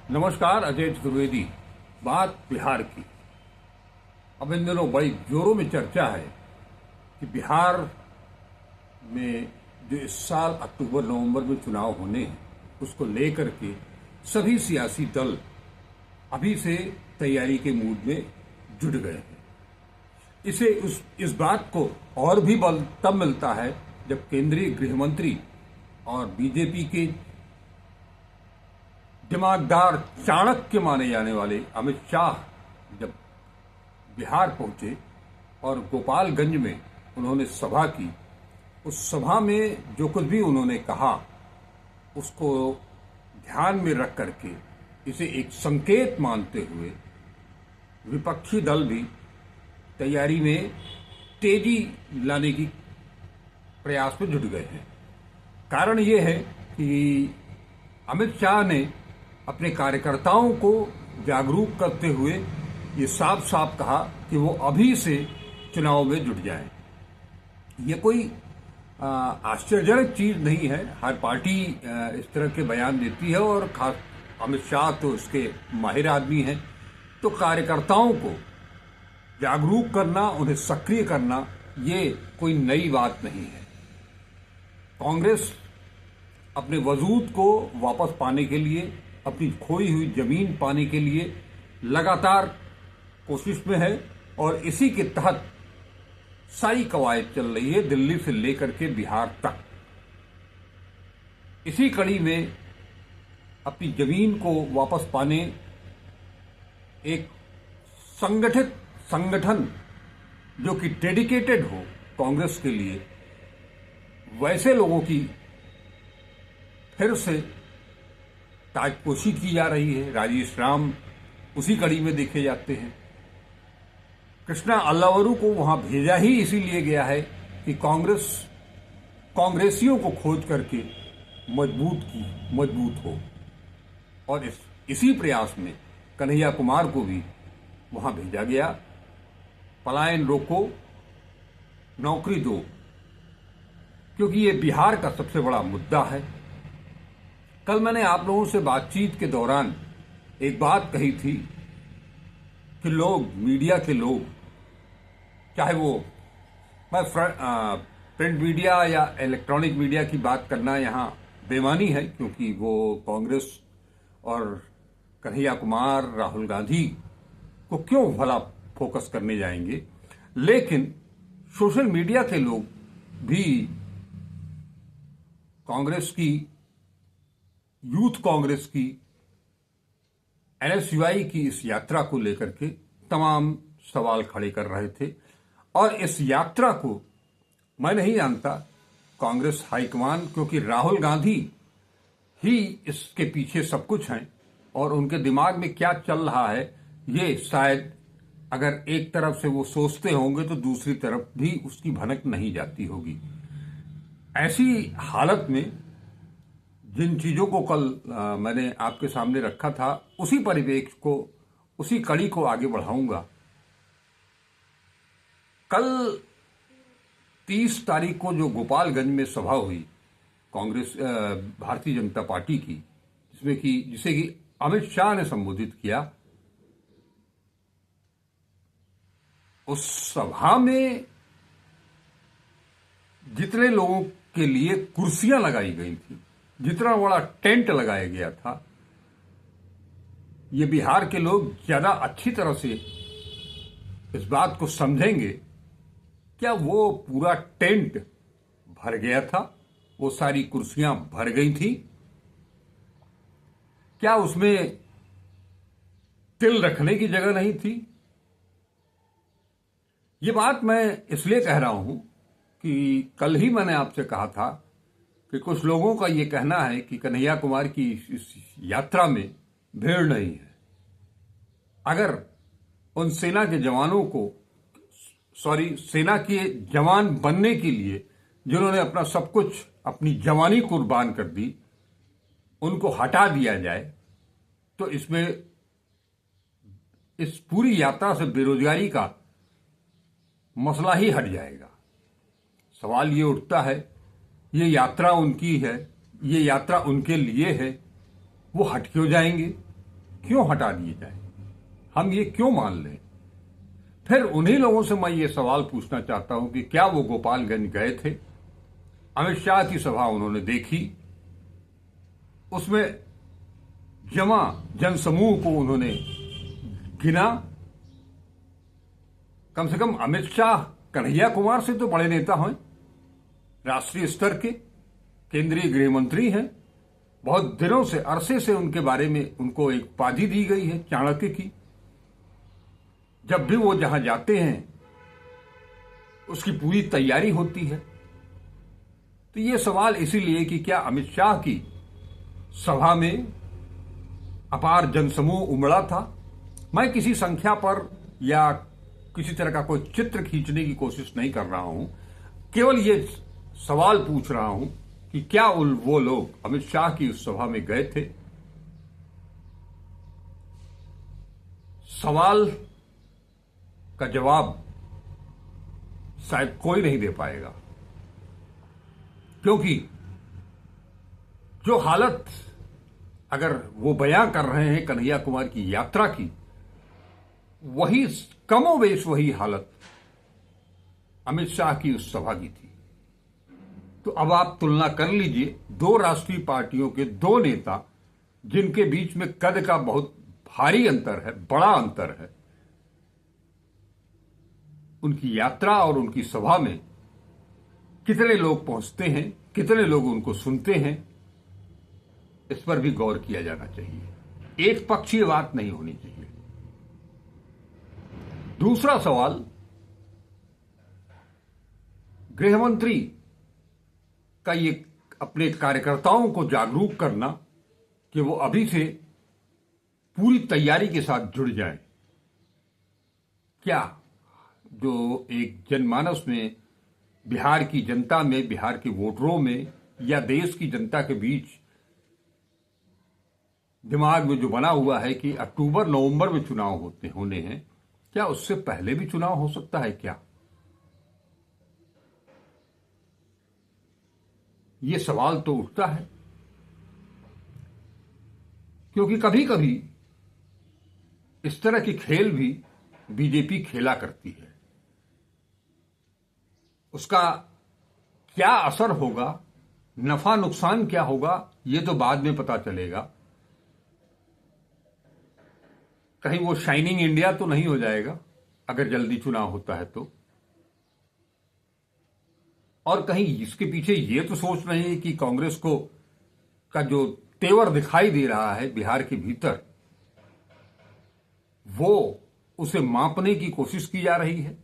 नमस्कार। अजय चतुर्वेदी। बात बिहार की। अब इन दिनों बड़ी जोरों में चर्चा है कि बिहार में जो इस साल अक्टूबर नवंबर में चुनाव होने हैं उसको लेकर के सभी सियासी दल अभी से तैयारी के मूड में जुट गए हैं। इस बात को और भी बल तब मिलता है जब केंद्रीय गृह मंत्री और बीजेपी के दिमागदार चाणक्य माने जाने वाले अमित शाह जब बिहार पहुंचे और गोपालगंज में उन्होंने सभा की। उस सभा में जो कुछ भी उन्होंने कहा उसको ध्यान में रख करके इसे एक संकेत मानते हुए विपक्षी दल भी तैयारी में तेजी लाने की प्रयास में जुट गए हैं। कारण ये है कि अमित शाह ने अपने कार्यकर्ताओं को जागरूक करते हुए ये साफ साफ कहा कि वो अभी से चुनाव में जुट जाएं। ये कोई आश्चर्यजनक चीज नहीं है। हर पार्टी इस तरह के बयान देती है और खास अमित शाह तो इसके माहिर आदमी हैं। तो कार्यकर्ताओं को जागरूक करना, उन्हें सक्रिय करना, ये कोई नई बात नहीं है। कांग्रेस अपने वजूद को वापस पाने के लिए, अपनी खोई हुई जमीन पाने के लिए लगातार कोशिश में है और इसी के तहत सारी कवायद चल रही है दिल्ली से लेकर के बिहार तक। इसी कड़ी में अपनी जमीन को वापस पाने एक संगठित संगठन जो कि डेडिकेटेड हो कांग्रेस के लिए, वैसे लोगों की फिर से ताजपोशी की जा रही है। राजेश राम उसी कड़ी में देखे जाते हैं। कृष्णा अल्लावरू को वहां भेजा ही इसीलिए गया है कि कांग्रेसियों को खोज करके मजबूत हो। और इसी प्रयास में कन्हैया कुमार को भी वहां भेजा गया। पलायन रोको, नौकरी दो, क्योंकि ये बिहार का सबसे बड़ा मुद्दा है। कल मैंने आप लोगों से बातचीत के दौरान एक बात कही थी कि मीडिया के लोग, चाहे वो मैं प्रिंट मीडिया या इलेक्ट्रॉनिक मीडिया की बात करना यहाँ बेमानी है, क्योंकि वो कांग्रेस और कन्हैया कुमार, राहुल गांधी को क्यों भला फोकस करने जाएंगे। लेकिन सोशल मीडिया के लोग भी कांग्रेस की, यूथ कांग्रेस की, NSUI की इस यात्रा को लेकर के तमाम सवाल खड़े कर रहे थे। और इस यात्रा को मैं नहीं जानता कांग्रेस हाईकमान, क्योंकि राहुल गांधी ही इसके पीछे सब कुछ हैं और उनके दिमाग में क्या चल रहा है ये शायद अगर एक तरफ से वो सोचते होंगे तो दूसरी तरफ भी उसकी भनक नहीं जाती होगी। ऐसी हालत में जिन चीजों को कल मैंने आपके सामने रखा था, उसी परिवेश को, उसी कड़ी को आगे बढ़ाऊंगा। कल 30 तारीख को जो गोपालगंज में सभा हुई कांग्रेस भारतीय जनता पार्टी की, जिसे कि अमित शाह ने संबोधित किया, उस सभा में जितने लोगों के लिए कुर्सियां लगाई गई थी, जितना बड़ा टेंट लगाया गया था, ये बिहार के लोग ज्यादा अच्छी तरह से इस बात को समझेंगे। क्या वो पूरा टेंट भर गया था? वो सारी कुर्सियां भर गई थी? क्या उसमें तिल रखने की जगह नहीं थी? ये बात मैं इसलिए कह रहा हूं कि कल ही मैंने आपसे कहा था कि कुछ लोगों का ये कहना है कि कन्हैया कुमार की इस यात्रा में भीड़ नहीं है। अगर उन सेना के जवानों को, सेना के जवान बनने के लिए जिन्होंने अपना सब कुछ, अपनी जवानी कुर्बान कर दी, उनको हटा दिया जाए तो इसमें, इस पूरी यात्रा से बेरोजगारी का मसला ही हट जाएगा। सवाल ये उठता है, ये यात्रा उनकी है, ये यात्रा उनके लिए है, वो हट क्यों जाएंगे? क्यों हटा दिए जाए, हम ये क्यों मान लें। फिर उन्हीं लोगों से मैं ये सवाल पूछना चाहता हूं कि क्या वो गोपालगंज गए थे, अमित शाह की सभा उन्होंने देखी, उसमें जमा जनसमूह को उन्होंने गिना। कम से कम अमित शाह कन्हैया कुमार से तो बड़े नेता हैं, राष्ट्रीय स्तर के केंद्रीय गृह मंत्री हैं, बहुत दिनों से अरसे से उनके बारे में उनको एक उपाधि दी गई है चाणक्य की। जब भी वो जहां जाते हैं उसकी पूरी तैयारी होती है। तो ये सवाल इसीलिए कि क्या अमित शाह की सभा में अपार जनसमूह उमड़ा था। मैं किसी संख्या पर या किसी तरह का कोई चित्र खींचने की कोशिश नहीं कर रहा हूं, केवल ये सवाल पूछ रहा हूं कि क्या वो लोग अमित शाह की उस सभा में गए थे। सवाल का जवाब शायद कोई नहीं दे पाएगा, क्योंकि जो हालत अगर वो बयां कर रहे हैं कन्हैया कुमार की यात्रा की, वही कमोबेश वही हालत अमित शाह की उस सभा की थी। तो अब आप तुलना कर लीजिए दो राष्ट्रीय पार्टियों के दो नेता, जिनके बीच में कद का बहुत भारी अंतर है, बड़ा अंतर है। उनकी यात्रा और उनकी सभा में कितने लोग पहुंचते हैं, कितने लोग उनको सुनते हैं, इस पर भी गौर किया जाना चाहिए। एक पक्षीय बात नहीं होनी चाहिए। दूसरा सवाल, गृहमंत्री का ये अपने कार्यकर्ताओं को जागरूक करना कि वो अभी से पूरी तैयारी के साथ जुड़ जाएं। क्या जो एक जनमानस में, बिहार की जनता में, बिहार के वोटरों में या देश की जनता के बीच दिमाग में जो बना हुआ है कि अक्टूबर नवंबर में चुनाव होने हैं, क्या उससे पहले भी चुनाव हो सकता है क्या? ये सवाल तो उठता है, क्योंकि कभी कभी इस तरह की खेल भी बीजेपी खेला करती है। उसका क्या असर होगा, नफा नुकसान क्या होगा, ये तो बाद में पता चलेगा। कहीं वो शाइनिंग इंडिया तो नहीं हो जाएगा अगर जल्दी चुनाव होता है तो। और कहीं इसके पीछे ये तो सोच रहे हैं कि कांग्रेस को का जो तेवर दिखाई दे रहा है बिहार के भीतर, वो उसे मापने की कोशिश की जा रही है,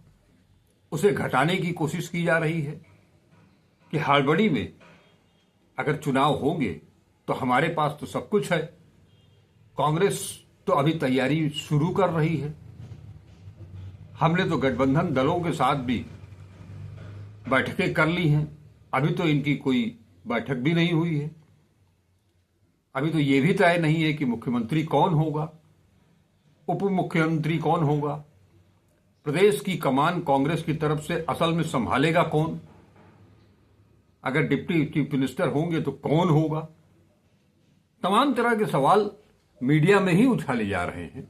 उसे घटाने की कोशिश की जा रही है कि हड़बड़ी में अगर चुनाव होंगे तो हमारे पास तो सब कुछ है। कांग्रेस तो अभी तैयारी शुरू कर रही है। हमने तो गठबंधन दलों के साथ भी बैठकें कर ली हैं, अभी तो इनकी कोई बैठक भी नहीं हुई है। अभी तो ये भी तय नहीं है कि मुख्यमंत्री कौन होगा, उप मुख्यमंत्री कौन होगा, प्रदेश की कमान कांग्रेस की तरफ से असल में संभालेगा कौन, अगर डिप्टी चीफ मिनिस्टर होंगे तो कौन होगा। तमाम तरह के सवाल मीडिया में ही उछाले जा रहे हैं।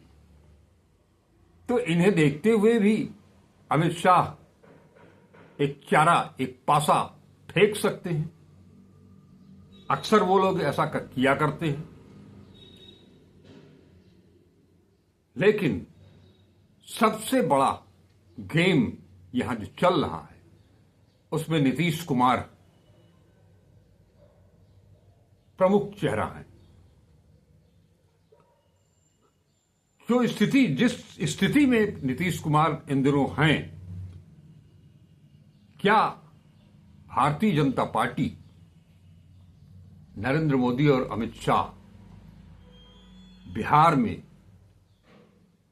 तो इन्हें देखते हुए भी अमित शाह एक चारा, एक पासा फेंक सकते हैं। अक्सर वो लोग ऐसा किया करते हैं। लेकिन सबसे बड़ा गेम यहां जो चल रहा है उसमें नीतीश कुमार प्रमुख चेहरा है। जो स्थिति, जिस स्थिति में नीतीश कुमार इन दिनों हैं, क्या भारतीय जनता पार्टी, नरेंद्र मोदी और अमित शाह बिहार में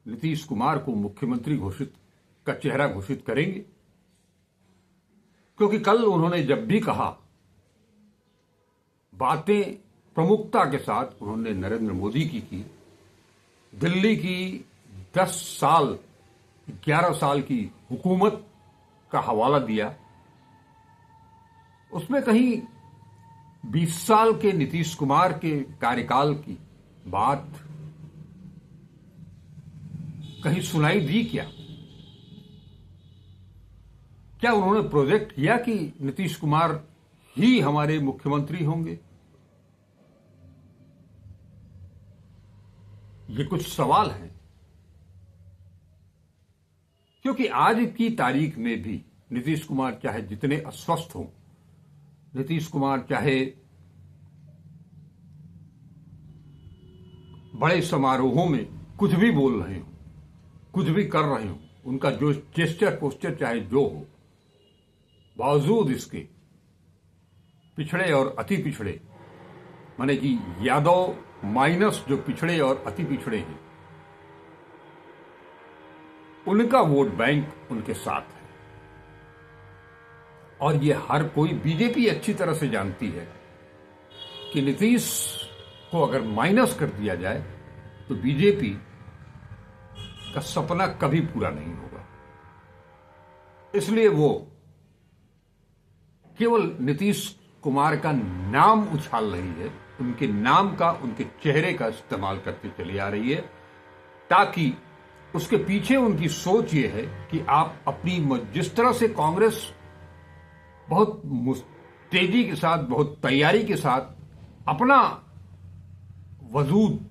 नीतीश कुमार को मुख्यमंत्री का चेहरा घोषित करेंगे? क्योंकि कल उन्होंने जब भी कहा, बातें प्रमुखता के साथ उन्होंने नरेंद्र मोदी की दिल्ली की 10 साल 11 साल की हुकूमत का हवाला दिया। उसमें कहीं 20 साल के नीतीश कुमार के कार्यकाल की बात कहीं सुनाई दी क्या? क्या उन्होंने प्रोजेक्ट किया कि नीतीश कुमार ही हमारे मुख्यमंत्री होंगे? ये कुछ सवाल हैं, क्योंकि आज की तारीख में भी नीतीश कुमार चाहे जितने अस्वस्थ हों, नीतीश कुमार चाहे बड़े समारोहों में कुछ भी बोल रहे हो, कुछ भी कर रहे हो, उनका जो जेस्चर पोस्चर चाहे जो हो, बावजूद इसके पिछड़े और अति पिछड़े, माने कि यादव माइनस जो पिछड़े और अति पिछड़े हैं, उनका वोट बैंक उनके साथ है। और ये हर कोई, बीजेपी अच्छी तरह से जानती है कि नीतीश को अगर माइनस कर दिया जाए तो बीजेपी का सपना कभी पूरा नहीं होगा। इसलिए वो केवल नीतीश कुमार का नाम उछाल रही है, उनके नाम का, उनके चेहरे का इस्तेमाल करती चली आ रही है, ताकि उसके पीछे उनकी सोच ये है कि आप अपनी, जिस तरह से कांग्रेस बहुत तेजी के साथ, बहुत तैयारी के साथ अपना वजूद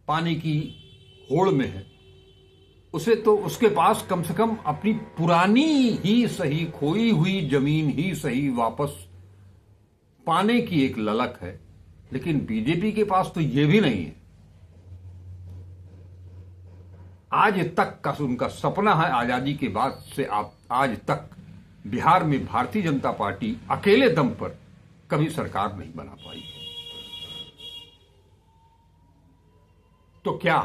पाने की होड़ में है, उसे तो उसके पास कम से कम अपनी पुरानी ही सही, खोई हुई जमीन ही सही वापस पाने की एक ललक है। लेकिन बीजेपी के पास तो ये भी नहीं है। आज तक का उनका सपना है, आजादी के बाद से आप आज तक बिहार में भारतीय जनता पार्टी अकेले दम पर कभी सरकार नहीं बना पाई। तो क्या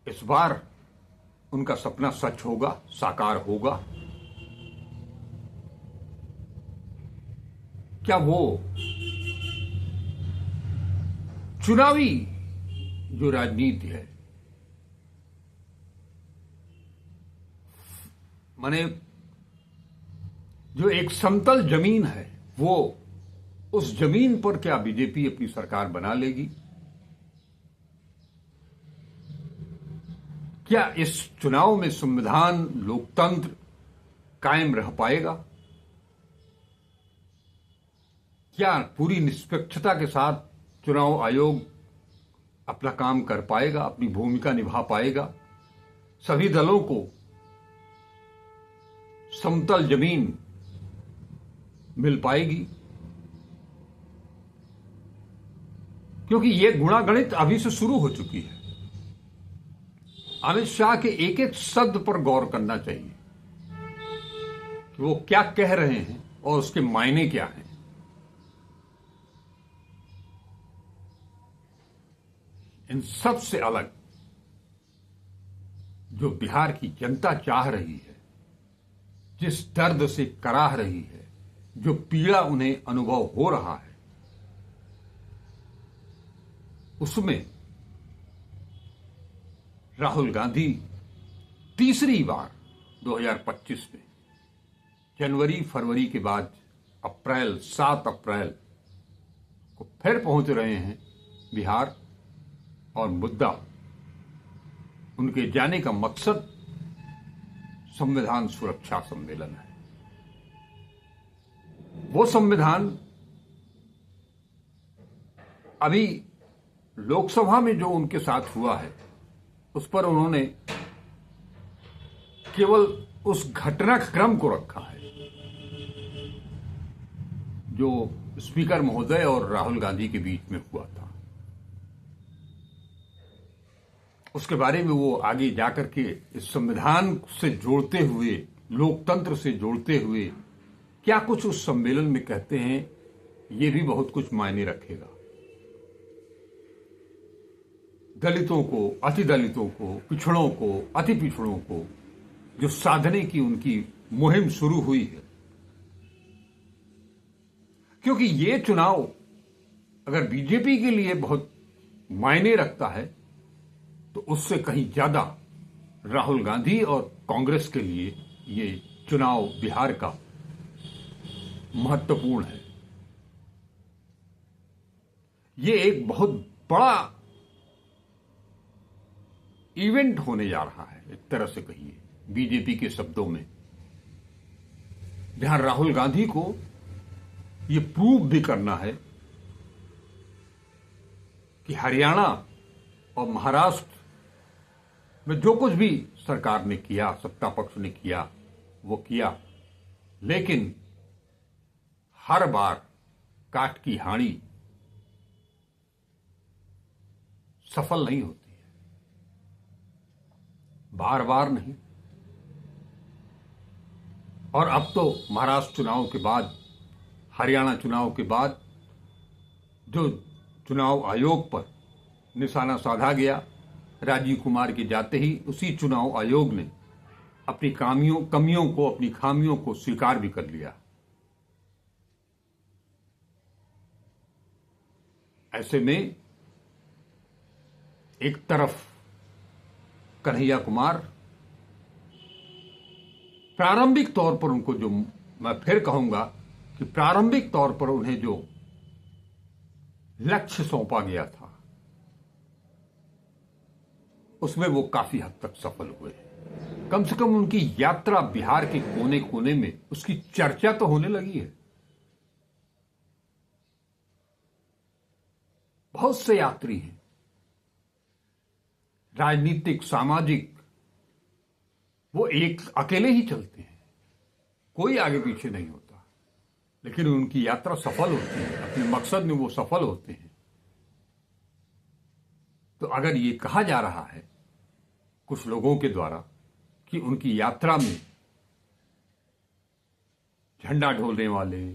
इस बार उनका सपना सच होगा, साकार होगा? क्या वो चुनावी जो राजनीति है, माने जो एक समतल जमीन है, वो उस जमीन पर क्या बीजेपी अपनी सरकार बना लेगी? क्या इस चुनाव में संविधान, लोकतंत्र कायम रह पाएगा? क्या पूरी निष्पक्षता के साथ चुनाव आयोग अपना काम कर पाएगा, अपनी भूमिका निभा पाएगा? सभी दलों को समतल जमीन मिल पाएगी? क्योंकि ये गुणागणित अभी से शुरू हो चुकी है। अमित शाह के एक एक शब्द पर गौर करना चाहिए कि वो क्या कह रहे हैं और उसके मायने क्या हैं। इन सब से अलग जो बिहार की जनता चाह रही है, जिस दर्द से कराह रही है, जो पीड़ा उन्हें अनुभव हो रहा है, उसमें राहुल गांधी तीसरी बार 2025 में जनवरी फरवरी के बाद अप्रैल, 7 अप्रैल को फिर पहुंच रहे हैं बिहार, और मुद्दा, उनके जाने का मकसद संविधान सुरक्षा सम्मेलन है। वो संविधान अभी लोकसभा में जो उनके साथ हुआ है, उस पर उन्होंने केवल उस घटनाक्रम को रखा है जो स्पीकर महोदय और राहुल गांधी के बीच में हुआ था। उसके बारे में वो आगे जाकर के इस संविधान से जोड़ते हुए, लोकतंत्र से जोड़ते हुए क्या कुछ उस सम्मेलन में कहते हैं, ये भी बहुत कुछ मायने रखेगा। दलितों को, अति दलितों को, पिछड़ों को, अति पिछड़ों को जो साधने की उनकी मुहिम शुरू हुई है, क्योंकि ये चुनाव अगर बीजेपी के लिए बहुत मायने रखता है, तो उससे कहीं ज्यादा राहुल गांधी और कांग्रेस के लिए ये चुनाव बिहार का महत्वपूर्ण है। ये एक बहुत बड़ा इवेंट होने जा रहा है, एक तरह से कहिए बीजेपी के शब्दों में, जहां राहुल गांधी को ये प्रूव भी करना है कि हरियाणा और महाराष्ट्र में जो कुछ भी सरकार ने किया, सत्ता पक्ष ने किया, वो किया, लेकिन हर बार काट की हानि सफल नहीं होती है, बार बार नहीं। और अब तो महाराष्ट्र चुनाव के बाद, हरियाणा चुनाव के बाद जो चुनाव आयोग पर निशाना साधा गया, राजीव कुमार के जाते ही उसी चुनाव आयोग ने अपनी कमियों को, अपनी खामियों को स्वीकार भी कर लिया। ऐसे में एक तरफ कन्हैया कुमार प्रारंभिक तौर पर उनको, जो मैं फिर कहूंगा कि प्रारंभिक तौर पर उन्हें जो लक्ष्य सौंपा गया था, उसमें वो काफी हद तक सफल हुए। कम से कम उनकी यात्रा बिहार के कोने कोने में उसकी चर्चा तो होने लगी है। बहुत से यात्री हैं, राजनीतिक, सामाजिक, वो एक अकेले ही चलते हैं, कोई आगे पीछे नहीं होता, लेकिन उनकी यात्रा सफल होती है, अपने मकसद में वो सफल होते हैं। तो अगर ये कहा जा रहा है कुछ लोगों के द्वारा कि उनकी यात्रा में झंडा ढोलने वाले,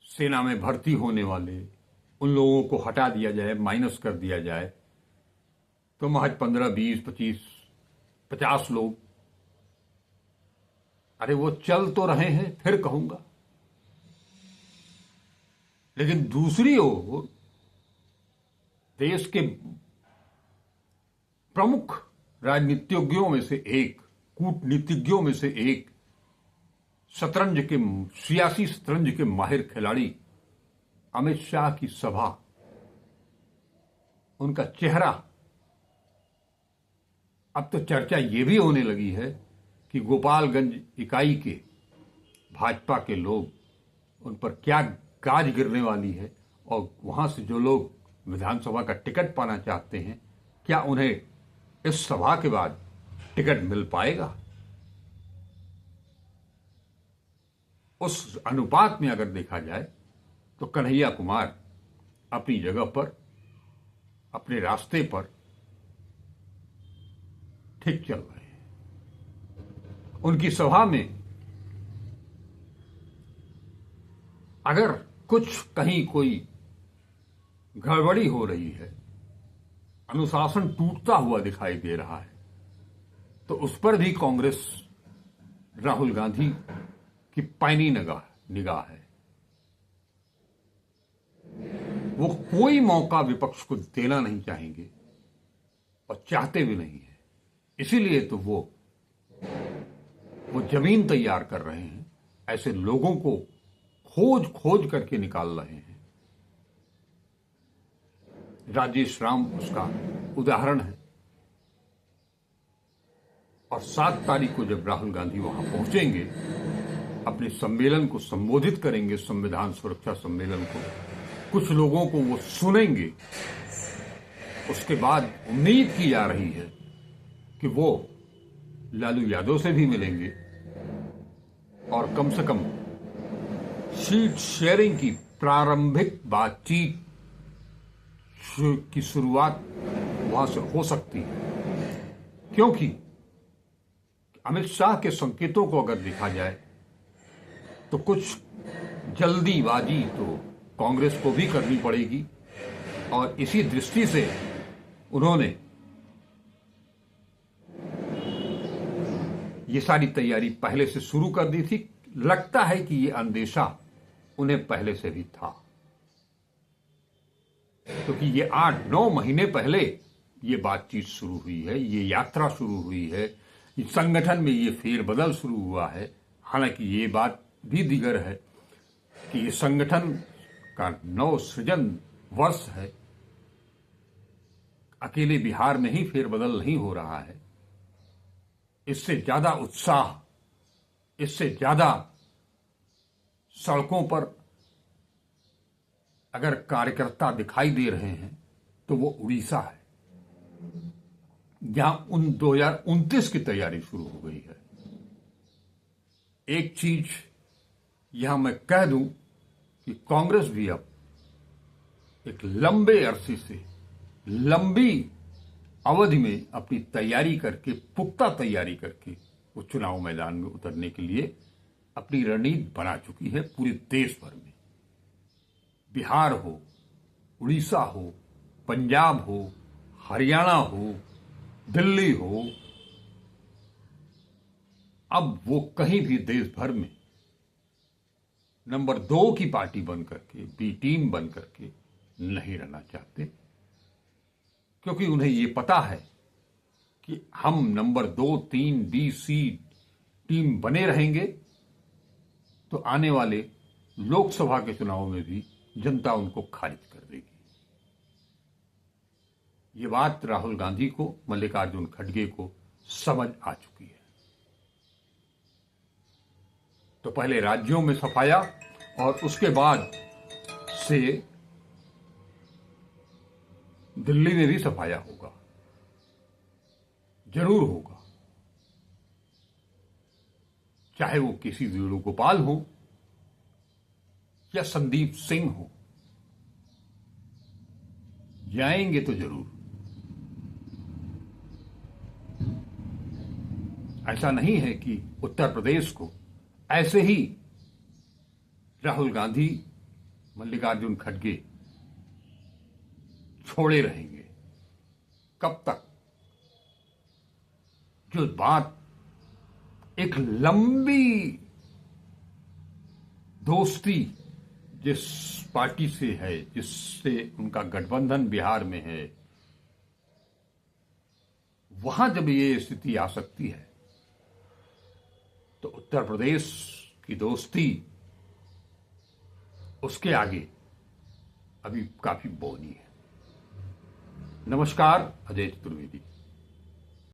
सेना में भर्ती होने वाले, उन लोगों को हटा दिया जाए, माइनस कर दिया जाए, तो महज 15, 20, 25, 50 लोग, अरे वो चल तो रहे हैं, फिर कहूंगा। लेकिन दूसरी ओर देश के प्रमुख राजनीतिज्ञों में से एक, कूटनीतिज्ञों में से एक, सियासी शतरंज के माहिर खिलाड़ी अमित शाह की सभा, उनका चेहरा, अब तो चर्चा ये भी होने लगी है कि गोपालगंज इकाई के भाजपा के लोग, उन पर क्या गाज गिरने वाली है, और वहां से जो लोग विधानसभा का टिकट पाना चाहते हैं, क्या उन्हें इस सभा के बाद टिकट मिल पाएगा। उस अनुपात में अगर देखा जाए तो कन्हैया कुमार अपनी जगह पर, अपने रास्ते पर ठीक चल रहे हैं। उनकी सभा में अगर कुछ कहीं कोई गड़बड़ी हो रही है, अनुशासन टूटता हुआ दिखाई दे रहा है, तो उस पर भी कांग्रेस, राहुल गांधी की पैनी निगाह है। वो कोई मौका विपक्ष को देना नहीं चाहेंगे और चाहते भी नहीं है। इसीलिए तो वो जमीन तैयार कर रहे हैं, ऐसे लोगों को खोज करके निकाल रहे हैं। राजेश राम उसका उदाहरण है। और 7 तारीख को जब राहुल गांधी वहां पहुंचेंगे, अपने सम्मेलन को संबोधित करेंगे, संविधान सुरक्षा सम्मेलन को, कुछ लोगों को वो सुनेंगे। उसके बाद उम्मीद की जा रही है कि वो लालू यादव से भी मिलेंगे और कम से कम सीट शेयरिंग की प्रारंभिक बातचीत की शुरुआत वहां से हो सकती है। क्योंकि अमित शाह के संकेतों को अगर देखा जाए तो कुछ जल्दीबाजी तो कांग्रेस को भी करनी पड़ेगी, और इसी दृष्टि से उन्होंने ये सारी तैयारी पहले से शुरू कर दी थी। लगता है कि ये अंदेशा उन्हें पहले से भी था, क्योंकि ये 8-9 महीने पहले ये बातचीत शुरू हुई है, ये यात्रा शुरू हुई है, इस संगठन में ये फेरबदल शुरू हुआ है। हालांकि ये बात भी दिगर है कि ये संगठन का नव सृजन वर्ष है। अकेले बिहार में ही फेरबदल नहीं हो रहा है। इससे ज्यादा उत्साह, इससे ज्यादा सड़कों पर अगर कार्यकर्ता दिखाई दे रहे हैं तो वो उड़ीसा है, जहां 2029 की तैयारी शुरू हो गई है। एक चीज यहां मैं कह दूं कि कांग्रेस भी अब एक लंबे अरसे से, लंबी अवधि में अपनी तैयारी करके, पुख्ता तैयारी करके वो चुनाव मैदान में उतरने के लिए अपनी रणनीति बना चुकी है पूरे देश भर में। बिहार हो, उड़ीसा हो, पंजाब हो, हरियाणा हो, दिल्ली हो, अब वो कहीं भी देश भर में नंबर 2 की पार्टी बन करके, बी टीम बन करके नहीं रहना चाहते, क्योंकि उन्हें ये पता है कि हम नंबर 2, 3, बी, सी टीम बने रहेंगे तो आने वाले लोकसभा के चुनाव में भी जनता उनको खारिज कर देगी। ये बात राहुल गांधी को, मल्लिकार्जुन खड़गे को समझ आ चुकी है। तो पहले राज्यों में सफाया और उसके बाद से दिल्ली में भी सफाया होगा, जरूर होगा। चाहे वो किसी वेणुगोपाल हो या संदीप सिंह हो, जाएंगे तो जरूर। ऐसा नहीं है कि उत्तर प्रदेश को ऐसे ही राहुल गांधी, मल्लिकार्जुन खड़गे छोड़े रहेंगे। कब तक? जो बात एक लंबी दोस्ती जिस पार्टी से है, जिससे उनका गठबंधन बिहार में है, वहां जब ये स्थिति आ सकती है तो उत्तर प्रदेश की दोस्ती उसके आगे अभी काफी बौनी है। नमस्कार, अजय चतुर्वेदी।